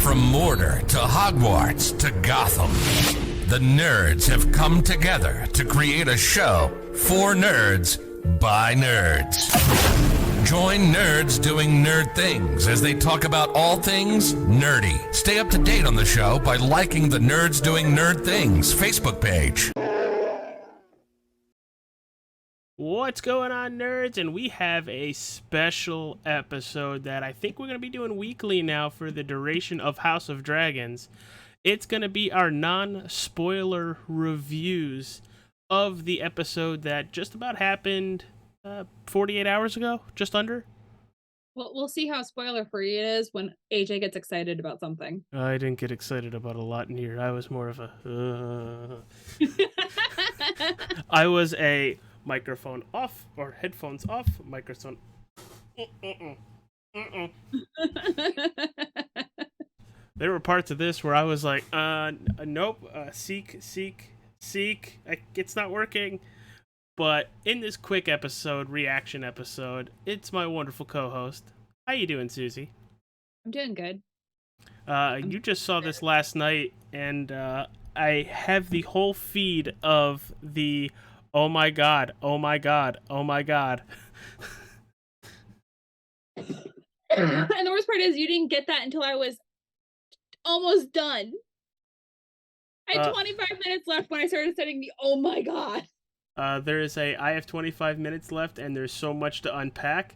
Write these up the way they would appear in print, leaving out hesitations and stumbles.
From Mordor to Hogwarts to Gotham, the nerds have come together to create a show for nerds by nerds. Join nerds doing nerd things as they talk about all things nerdy. Stay up to date on the show by liking the Nerds Doing Nerd Things Facebook page. What's going on, nerds? And we have a special episode that I think we're going to be doing weekly now for the duration of House of Dragons. It's going to be our non-spoiler reviews of the episode that just about happened 48 hours ago, just under. Well, we'll see how spoiler-free it is when AJ gets excited about something. I didn't get excited about a lot in here. I was more of a... I was a... microphone off or headphones off, microphone. There were parts of this where I was like, nope, seek. It's not working. But in this quick episode, reaction episode, it's my wonderful co-host. How you doing, Susie? I'm doing good. You just saw this last night, and I have the whole feed of the oh my god, oh my god, oh my god. And the worst part is you didn't get that until I was almost done. I had 25 minutes left when I started setting the oh my god. I have 25 minutes left and there's so much to unpack.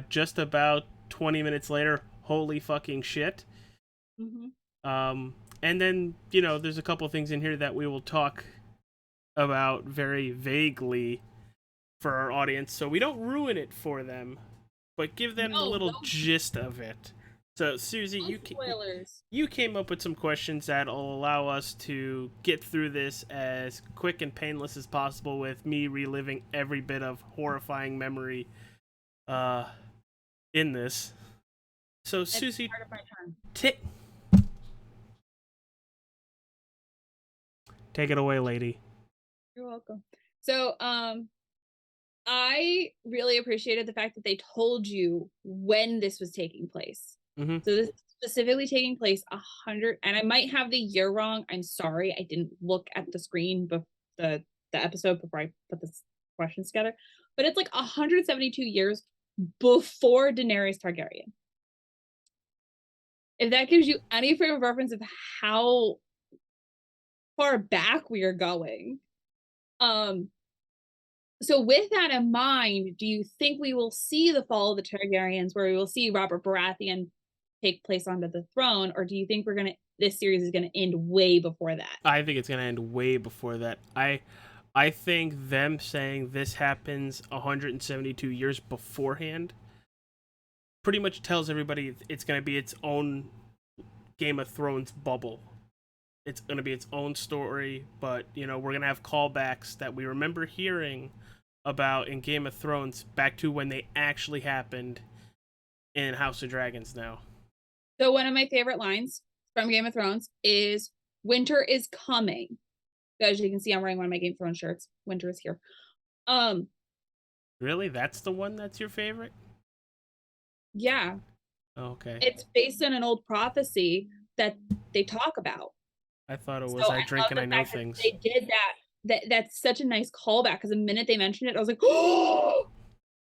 Just about 20 minutes later, holy fucking shit. Mm-hmm. And then, there's a couple things in here that we will talk about very vaguely for our audience, so we don't ruin it for them, but give them the little gist of it. So, Susie, you came up with some questions that'll allow us to get through this as quick and painless as possible with me reliving every bit of horrifying memory in this. So, it's Susie, take it away, lady. You're welcome. So, I really appreciated the fact that they told you when this was taking place. Mm-hmm. So this is specifically taking place 100, and I might have the year wrong. I'm sorry, I didn't look at the screen, the episode before I put the questions together. But it's like 172 years before Daenerys Targaryen. If that gives you any frame of reference of how far back we are going. So with that in mind, do you think we will see the fall of the Targaryens, where we will see Robert Baratheon take place onto the throne, or do you think this series is gonna end way before that? I think it's gonna end way before that. I think them saying this happens 172 years beforehand pretty much tells everybody it's gonna be its own Game of Thrones bubble. It's going to be its own story, but, we're going to have callbacks that we remember hearing about in Game of Thrones back to when they actually happened in House of Dragons now. So one of my favorite lines from Game of Thrones is, "Winter is coming." As you can see, I'm wearing one of my Game of Thrones shirts. Winter is here. Really? That's the one that's your favorite? Yeah. Okay. It's based on an old prophecy that they talk about. I thought it was I drink and I know things. They did that. That's such a nice callback, because the minute they mentioned it, I was like, oh,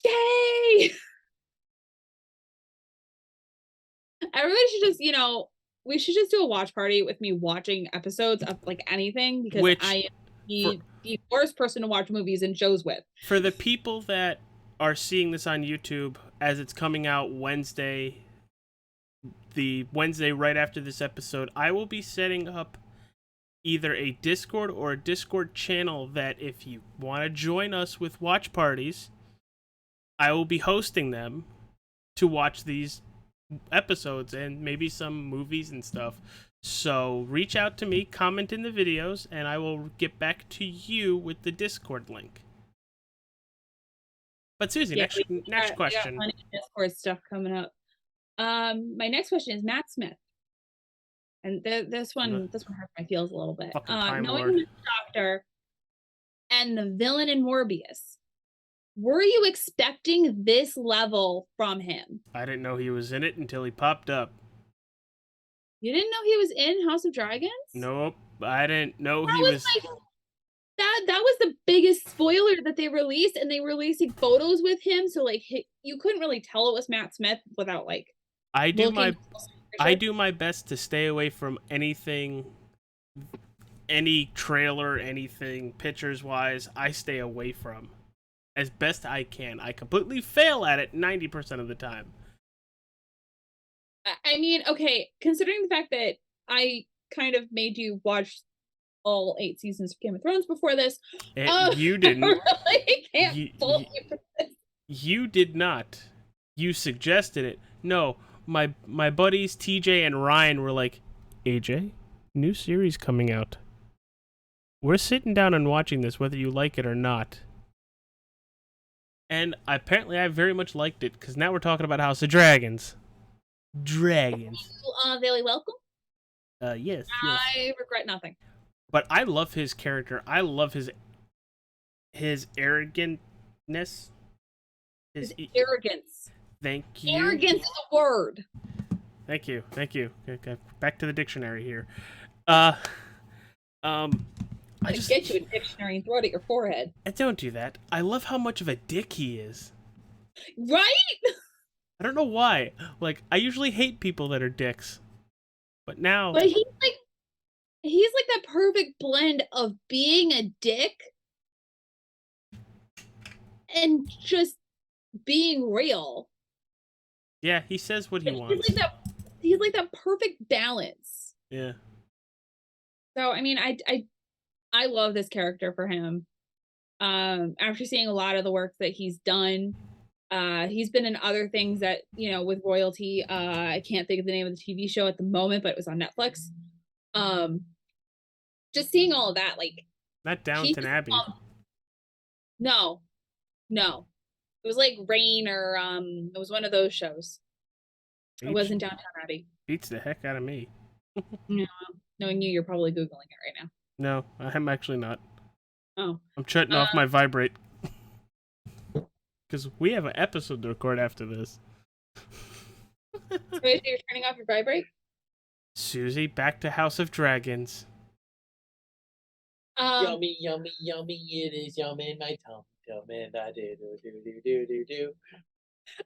yay! Everybody should just, we should just do a watch party with me watching episodes of like anything, because I am the worst person to watch movies and shows with. For the people that are seeing this on YouTube as it's coming out Wednesday, the Wednesday right after this episode, I will be setting up either a Discord or a Discord channel that if you want to join us with watch parties, I will be hosting them to watch these episodes and maybe some movies and stuff. So reach out to me, comment in the videos, and I will get back to you with the Discord link. But Susie, next question. Plenty of Discord stuff coming up. My next question is Matt Smith. And this one hurts my feels a little bit. Knowing the Doctor and the villain in Morbius, were you expecting this level from him? I didn't know he was in it until he popped up. You didn't know he was in House of Dragons? Nope, I didn't know That he was. like that was the biggest spoiler that they released, and they were releasing photos with him, so like you couldn't really tell it was Matt Smith without like I do looking. my best to stay away from anything, any trailer, anything pictures wise. I stay away from as best I can. I completely fail at it 90% of the time. I mean, okay, considering the fact that I kind of made you watch all 8 seasons of Game of Thrones before this, You didn't. I really can't fault you for this. You did not. You suggested it. No, my buddies TJ and Ryan were like, AJ, new series coming out. We're sitting down and watching this, whether you like it or not. And apparently I very much liked it, because now we're talking about House of Dragons. Dragons. Very welcome. Yes. I regret nothing. But I love his character. I love his arrogantness. His arrogance. Thank you. Arrogance is a word. Thank you. Okay, back to the dictionary here. I just get you a dictionary and throw it at your forehead. Don't do that. I love how much of a dick he is. Right? I don't know why. Like, I usually hate people that are dicks, but now. But he's like that perfect blend of being a dick and just being real. Yeah, he says what he wants. He's like that perfect balance. Yeah. So I mean, I love this character for him. After seeing a lot of the work that he's done, he's been in other things that, you know, with royalty. I can't think of the name of the TV show at the moment, but it was on Netflix. Just seeing all of that, like, not Downton Abbey. No, it was like Rain, or it was one of those shows. It wasn't Downton Abbey. Beats the heck out of me. No, knowing you, you're probably Googling it right now. No, I'm actually not. Oh. I'm shutting off my vibrate. Because we have an episode to record after this. Wait, you're turning off your vibrate? Susie, back to House of Dragons. Yummy, yummy, yummy, it is yum in my tum tum, and I do.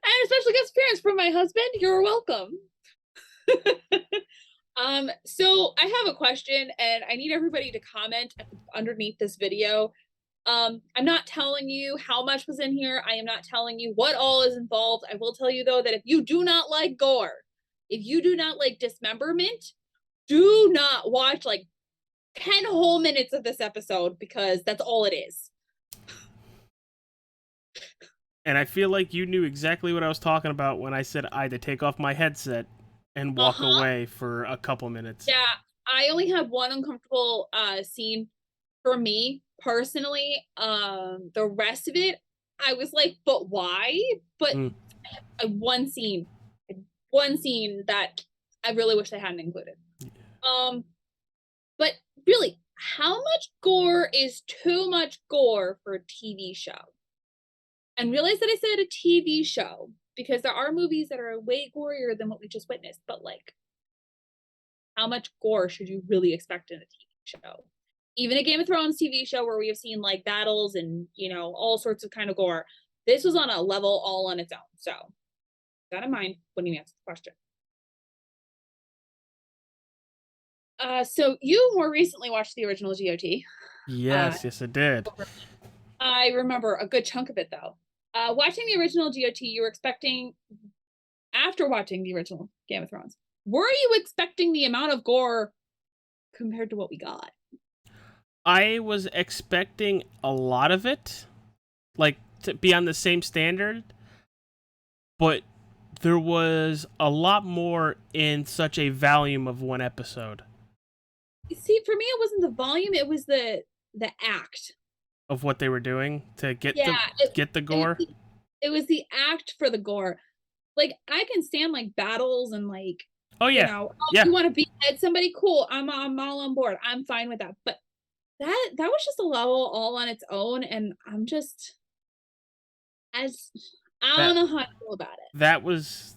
And a special guest appearance from my husband. You're welcome. So I have a question, and I need everybody to comment underneath this video. I'm not telling you how much was in here. I am not telling you what all is involved. I will tell you, though, that if you do not like gore, if you do not like dismemberment, do not watch like 10 whole minutes of this episode, because that's all it is. And I feel like you knew exactly what I was talking about when I said I had to take off my headset and walk away for a couple minutes. Yeah, I only have one uncomfortable scene for me personally. The rest of it, I was like, but why? But one scene that I really wish they hadn't included. Yeah. But really, how much gore is too much gore for a TV show? And realize that I said a TV show, because there are movies that are way gorier than what we just witnessed, but like, how much gore should you really expect in a TV show? Even a Game of Thrones TV show where we have seen like battles and, you know, all sorts of kind of gore, this was on a level all on its own. So keep that in mind when you answer the question. So you more recently watched the original GOT. Yes, yes, I did. I remember a good chunk of it, though. Watching the original GOT, you were expecting, after watching the original Game of Thrones, were you expecting the amount of gore compared to what we got? I was expecting a lot of it, like, to be on the same standard, but there was a lot more in such a volume of one episode. See, for me, it wasn't the volume; it was the act of what they were doing to get the gore. It was the act for the gore. Like, I can stand like battles and like, oh yeah, you know, you want to behead somebody, cool. I'm all on board. I'm fine with that. But that was just a level all on its own, and I'm just I don't know how I feel about it. That was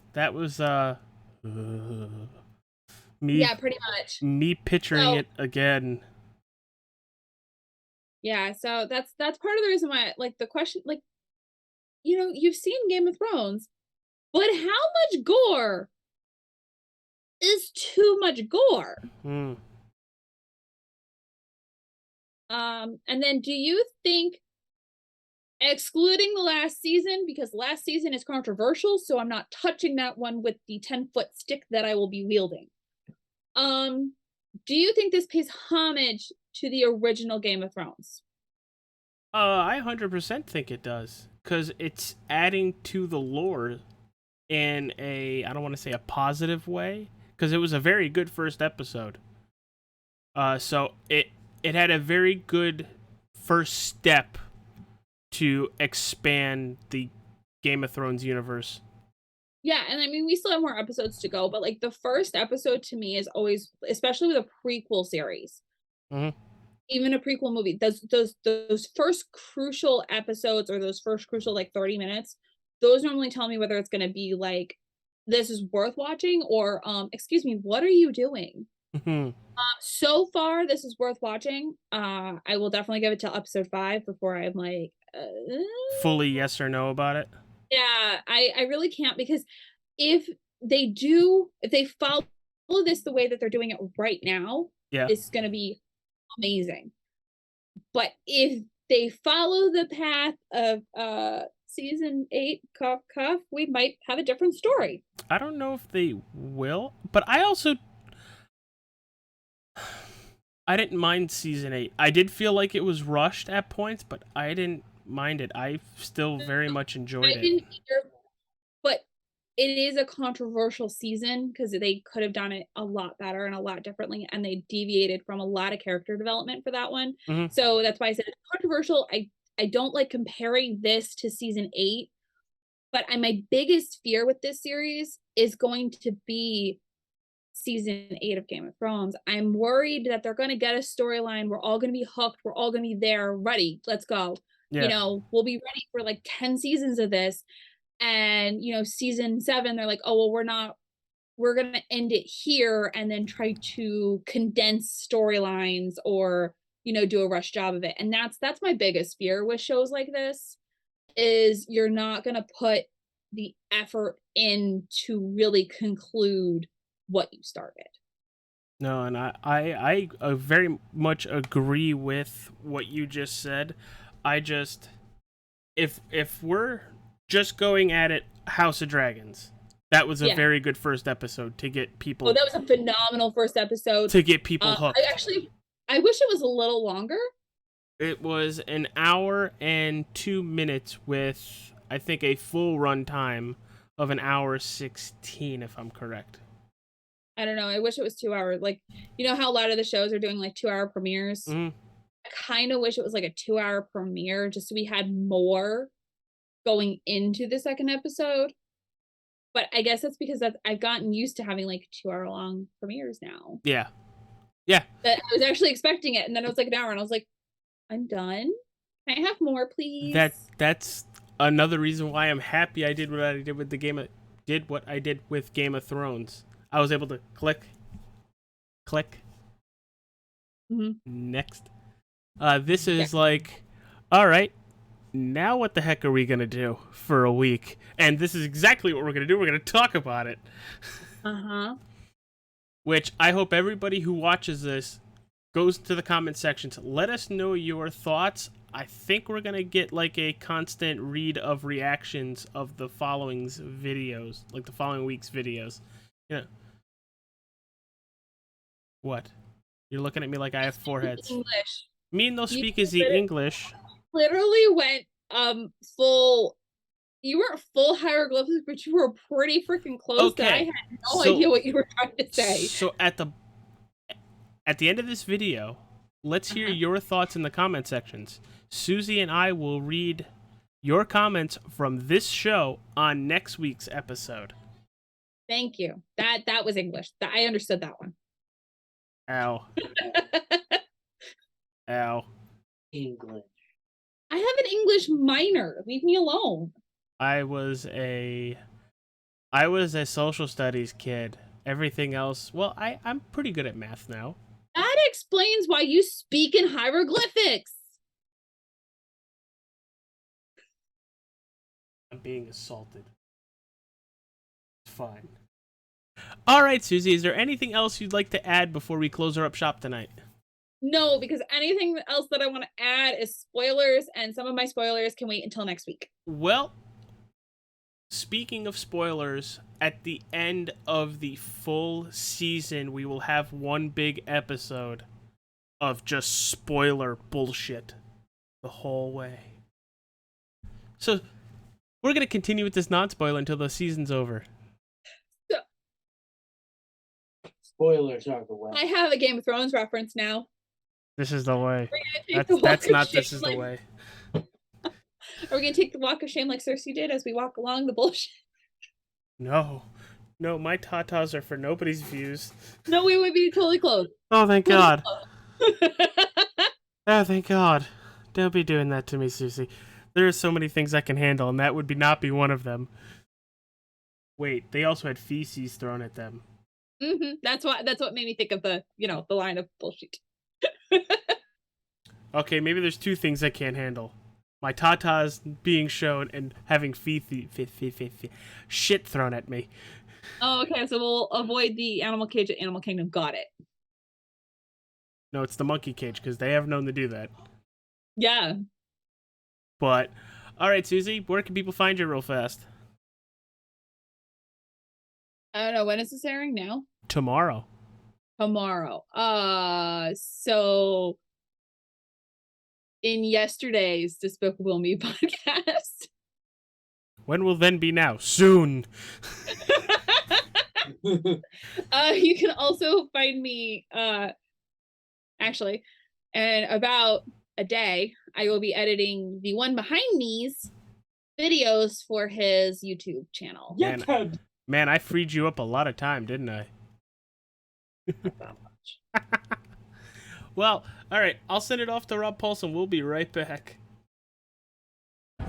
Yeah, pretty much. Me picturing it again. Yeah, so that's part of the reason why, like, the question, like, you've seen Game of Thrones, but how much gore is too much gore? And then do you think, excluding the last season, because last season is controversial, so I'm not touching that one with the 10-foot stick that I will be wielding. Do you think this pays homage to the original Game of Thrones? I 100% think it does, because it's adding to the lore in a, I don't want to say a positive way, because it was a very good first episode. So it had a very good first step to expand the Game of Thrones universe. Yeah, and I mean, we still have more episodes to go, but like the first episode to me is always, especially with a prequel series, even a prequel movie, those first crucial episodes, or those first crucial like 30 minutes, those normally tell me whether it's going to be like, this is worth watching, or excuse me, what are you doing? So far, this is worth watching. I will definitely give it till episode 5 before I'm like fully yes or no about it. Yeah, I really can't, because if they follow this the way that they're doing it right now, it's gonna be amazing. But if they follow the path of season 8, cuff, we might have a different story. I don't know if they will, but I didn't mind season 8. I did feel like it was rushed at points, but I didn't mind it. I still very much enjoyed it. Didn't either, but it is a controversial season because they could have done it a lot better and a lot differently, and they deviated from a lot of character development for that one. So that's why I said it's controversial. I don't like comparing this to season 8, but my biggest fear with this series is going to be season 8 of Game of Thrones. I'm worried that they're going to get a storyline. We're all going to be hooked. We're all going to be there, ready. Let's go. Yeah. We'll be ready for like 10 seasons of this. And, season 7, they're like, oh, well, we're going to end it here and then try to condense storylines or, do a rush job of it. And that's my biggest fear with shows like this, is you're not going to put the effort in to really conclude what you started. No, and I very much agree with what you just said. If we're just going at it, House of Dragons, that was a very good first episode to get people. Oh, that was a phenomenal first episode to get people hooked. I wish it was a little longer. It was an hour and 2 minutes with, I think, a full run time of an hour 16, if I'm correct. I don't know. I wish it was 2 hours. Like, how a lot of the shows are doing like 2-hour premieres. I kind of wish it was like a 2-hour premiere, just so we had more going into the second episode. But I guess that's because I've gotten used to having like 2-hour long premieres now. Yeah. That I was actually expecting it, and then it was like an hour, and I was like, I'm done. Can I have more, please? That's another reason why I'm happy I did what I did with Game of Thrones. I was able to click. Next. This is like, all right, now what the heck are we gonna do for a week? And this is exactly what we're gonna do. We're gonna talk about it. Which I hope everybody who watches this goes to the comment sections. Let us know your thoughts. I think we're gonna get like a constant read of reactions of the following videos, like the following week's videos. What? You're looking at me like I have 4 heads. English. Me no speak is the English. Literally went full. You weren't full hieroglyphics, but you were pretty freaking close. Okay. That I had no idea what you were trying to say. So at the end of this video, let's hear your thoughts in the comment sections. Susie and I will read your comments from this show on next week's episode. Thank you. That was English. I understood that one. Ow. Ow. English. I have an English minor. Leave me alone. I was a social studies kid Everything else, well, I'm pretty good at math now. That explains why you speak in hieroglyphics. I'm being assaulted. It's fine. All right, Susie, is there anything else you'd like to add before we close her up shop tonight? No, because anything else that I want to add is spoilers, and some of my spoilers can wait until next week. Well, speaking of spoilers, at the end of the full season, we will have one big episode of just spoiler bullshit the whole way. So, we're going to continue with this non-spoiler until the season's over. Spoilers are the way. I have a Game of Thrones reference now. This is the way. That's This is the way. Are we going to take the walk of shame like Cersei did as we walk along the bullshit? No, my tatas are for nobody's views. No, we would be totally clothed. Oh, thank God. Oh, thank God. Don't be doing that to me, Susie. There are so many things I can handle, and that would not be one of them. Wait, they also had feces thrown at them. Mm-hmm. That's what made me think of the line of bullshit. Okay, maybe there's two things I can't handle. My tatas being shown and having shit thrown at me. Oh, okay, so we'll avoid the animal cage at Animal Kingdom. Got it. No, it's the monkey cage, because they have known to do that. Yeah. But, alright, Susie, where can people find you real fast? I don't know, when is this airing now? Tomorrow. So in yesterday's Despicable Me podcast. When will then be now? Soon. You can also find me actually in about a day I will be editing the One Behind Me's videos for his YouTube channel. Man, I freed you up a lot of time, didn't I? Not that much. Well, alright, I'll send it off to Rob Paulson. We'll be right back.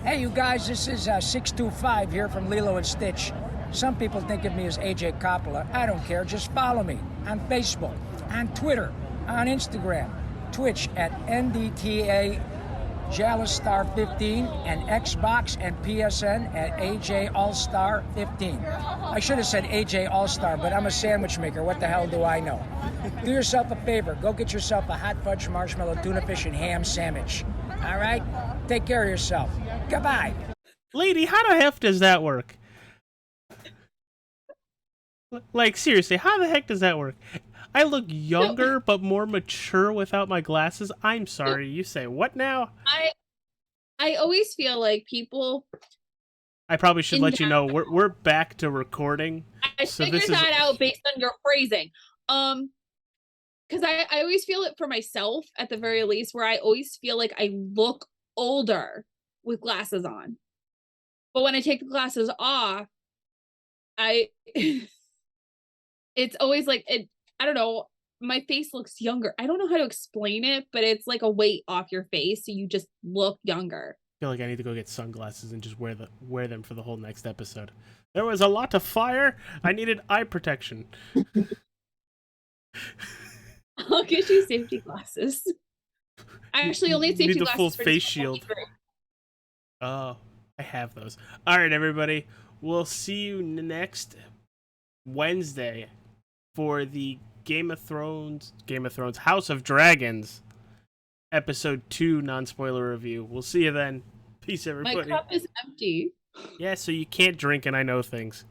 Hey, you guys, this is 625 here from Lilo and Stitch. Some people think of me as A.J. Coppola. I don't care. Just follow me on Facebook, on Twitter, on Instagram, Twitch at NDTA Jalistar15, and Xbox and PSN at AJ All-Star 15. I should have said AJ All-Star, but I'm a sandwich maker. What the hell do I know? Do yourself a favor. Go get yourself a hot fudge marshmallow tuna fish and ham sandwich. All right? Take care of yourself. Goodbye. Lady, how the heck does that work? Like, seriously, how the heck does that work? I look younger but more mature without my glasses. I'm sorry, you say what now? I always feel like people... I probably should let you know we're back to recording. I figured that out based on your phrasing. Because I always feel it for myself, at the very least, where I always feel like I look older with glasses on. But when I take the glasses off, it's always like, I don't know, my face looks younger. I don't know how to explain it, but it's like a weight off your face, so you just look younger. I feel like I need to go get sunglasses and just wear them for the whole next episode. There was a lot of fire. I needed eye protection. I'll get you safety glasses. I actually only need safety need the glasses full for face shield. Oh, I have those. All right, everybody. We'll see you next Wednesday for the Game of Thrones House of Dragons episode 2 non-spoiler review. We'll see you then. Peace, everybody. My cup is empty. Yeah, so you can't drink and I know things.